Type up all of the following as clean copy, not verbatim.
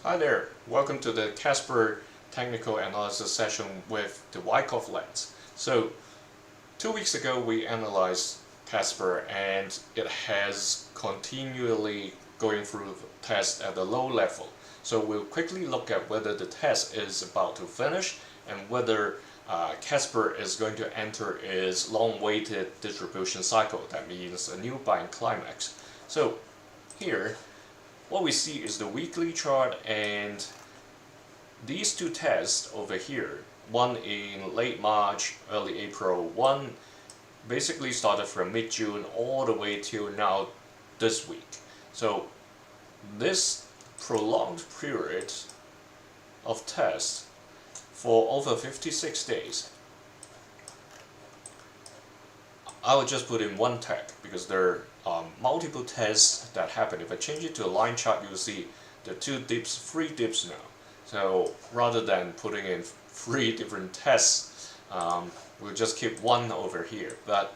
Hi there, welcome to the Casper technical analysis session with the Wyckoff lens. So 2 weeks ago we analyzed Casper and it has continually going through tests at the low level. So we'll quickly look at whether the test is about to finish and whether Casper is going to enter its long-awaited distribution cycle. That means a new buying climax. So here what we see is the weekly chart, and these two tests over here, one in late March, early April, one basically started from mid-June all the way till now this week. So this prolonged period of tests for over 56 days, I would just put in one tag because there are multiple tests that happen. If I change it to a line chart, you'll see the 2 dips, 3 dips now. So rather than putting in 3 different tests, we'll just keep one over here. But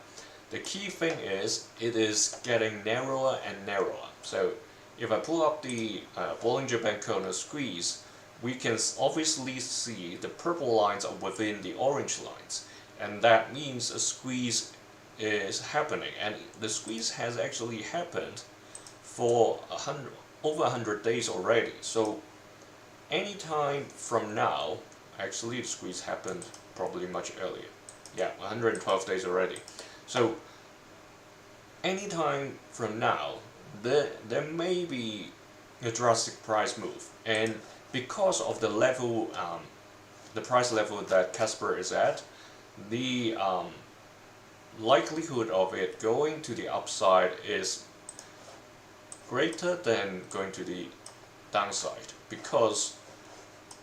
the key thing is it is getting narrower and narrower. So if I pull up the Bollinger Band corner squeeze, we can obviously see the purple lines are within the orange lines, and that means a squeeze is happening, and the squeeze has actually happened for over 100 days already. So anytime from now, actually the squeeze happened probably much earlier. Yeah, 112 days already. So anytime from now, there may be a drastic price move, and because of the level, the price level that Casper is at, the likelihood of it going to the upside is greater than going to the downside, because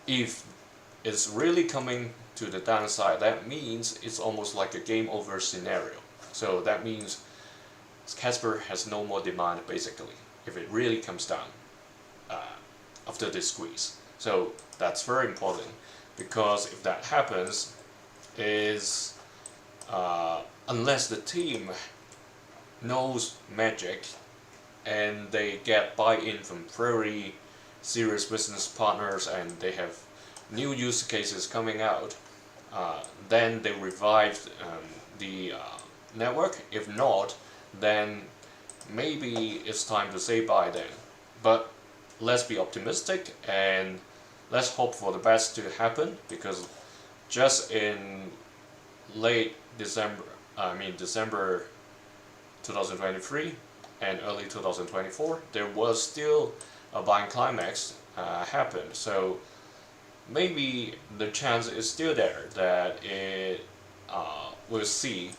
if it's really coming to the downside, that means it's almost like a game over scenario. So that means Casper has no more demand basically if it really comes down after this squeeze. So that's very important, because if that happens, is unless the team knows magic and they get buy-in from very serious business partners and they have new use cases coming out, then they revive the network. If not, then maybe it's time to say bye then. But let's be optimistic and let's hope for the best to happen, because just in late December 2023 and early 2024, there was still a buying climax happened. So maybe the chance is still there that it will see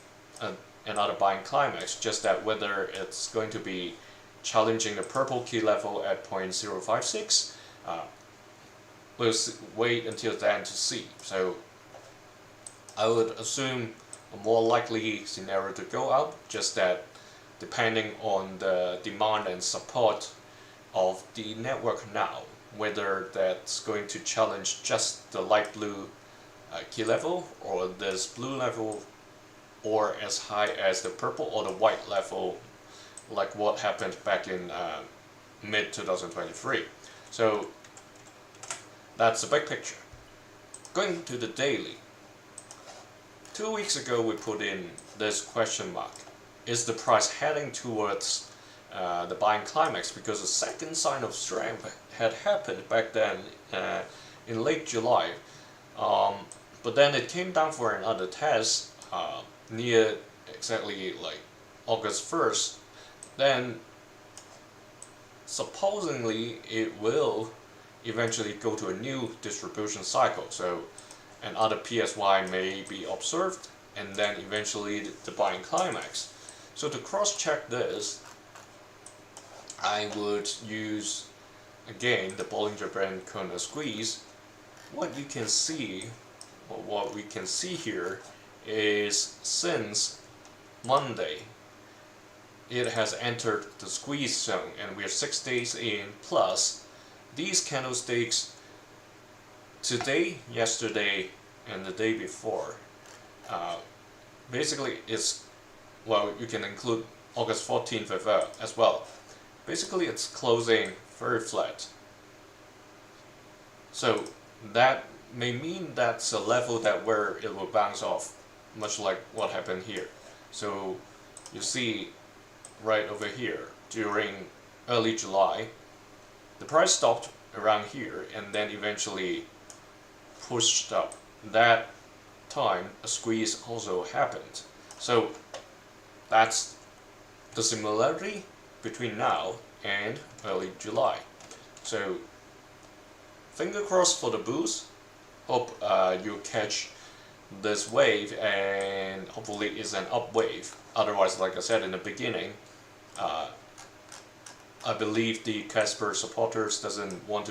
another buying climax, just that whether it's going to be challenging the purple key level at 0.056, we'll wait until then to see. So I would assume a more likely scenario to go up, just that depending on the demand and support of the network now, whether that's going to challenge just the light blue key level or this blue level, or as high as the purple or the white level, like what happened back in mid 2023. So that's the big picture. Going to the daily. 2 weeks ago we put in this question mark. Is the price heading towards the buying climax? Because the second sign of strength had happened back then in late July. But then it came down for another test near exactly like August 1st. Then supposedly it will eventually go to a new distribution cycle. So another PSY may be observed, and then eventually the buying climax. So to cross-check this, I would use again the Bollinger Band corner squeeze. What you can see, or what we can see here, is since Monday it has entered the squeeze zone, and we are 6 days in, plus these candlesticks today, yesterday, and the day before. Basically, it's, well, you can include August 14th as well. Basically, it's closing very flat. So that may mean that's a level that where it will bounce off, much like what happened here. So you see right over here during early July, the price stopped around here and then eventually pushed up. That time a squeeze also happened. So that's the similarity between now and early July. So finger crossed for the bulls. Hope you catch this wave and hopefully it's an up wave. Otherwise, like I said in the beginning, I believe the Casper supporters doesn't want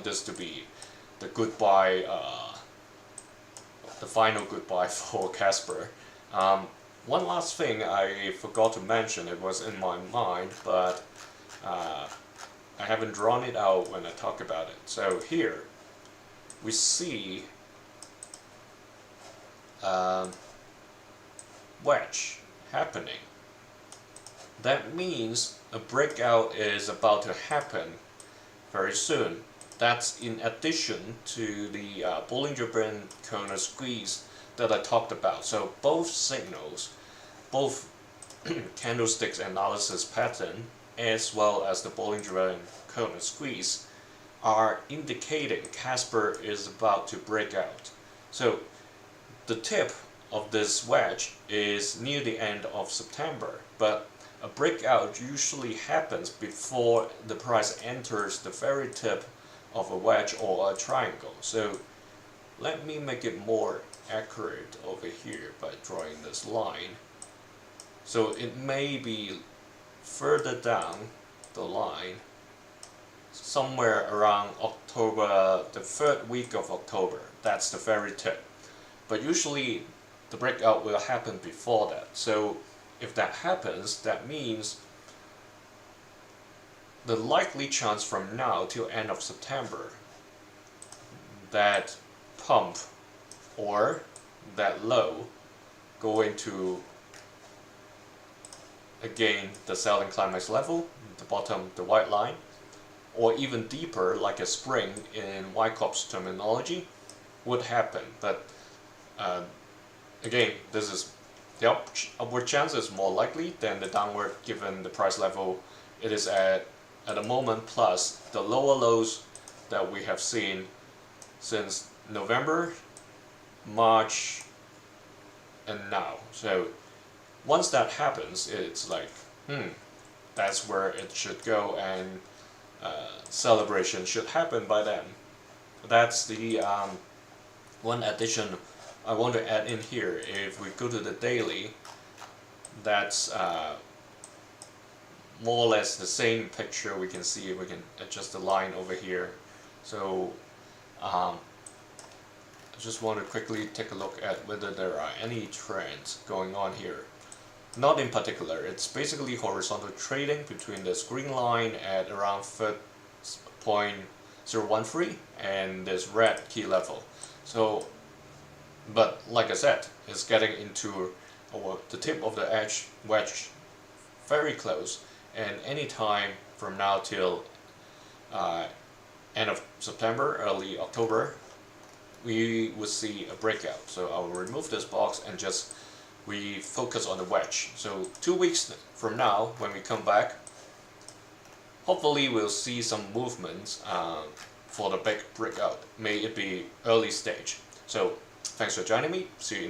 this to be the goodbye, the final goodbye for Casper. One last thing I forgot to mention, it was in my mind, but I haven't drawn it out when I talk about it. So here we see wedge happening. That means a breakout is about to happen very soon. That's in addition to the Bollinger Band corner squeeze that I talked about. So both signals, both candlesticks analysis pattern as well as the Bollinger Band corner squeeze are indicating Casper is about to break out. So the tip of this wedge is near the end of September, but a breakout usually happens before the price enters the very tip of a wedge or a triangle. So let me make it more accurate over here by drawing this line. So it may be further down the line, somewhere around October, the third week of October. That's the very tip. But usually the breakout will happen before that. So if that happens, that means the likely chance from now till end of September, that pump or that low go into again the selling climax level, the bottom, the white line, or even deeper like a spring in Wyckoff's terminology would happen. But again, this is the upward chance is more likely than the downward given the price level it is at the moment, plus the lower lows that we have seen since November, March, and now. So once that happens, it's like, that's where it should go, and celebration should happen by then. That's the one addition I want to add in here. If we go to the daily, that's more or less the same picture. We can see, we can adjust the line over here. So I just want to quickly take a look at whether there are any trends going on here. Not in particular, it's basically horizontal trading between this green line at around 0.013 and this red key level. So, but like I said, it's getting into the tip of the edge wedge very close, and any time from now till end of September, early October, we will see a breakout. So I will remove this box and just we focus on the wedge. So 2 weeks from now, when we come back, hopefully we'll see some movements for the big breakout. May it be early stage. So thanks for joining me. See you in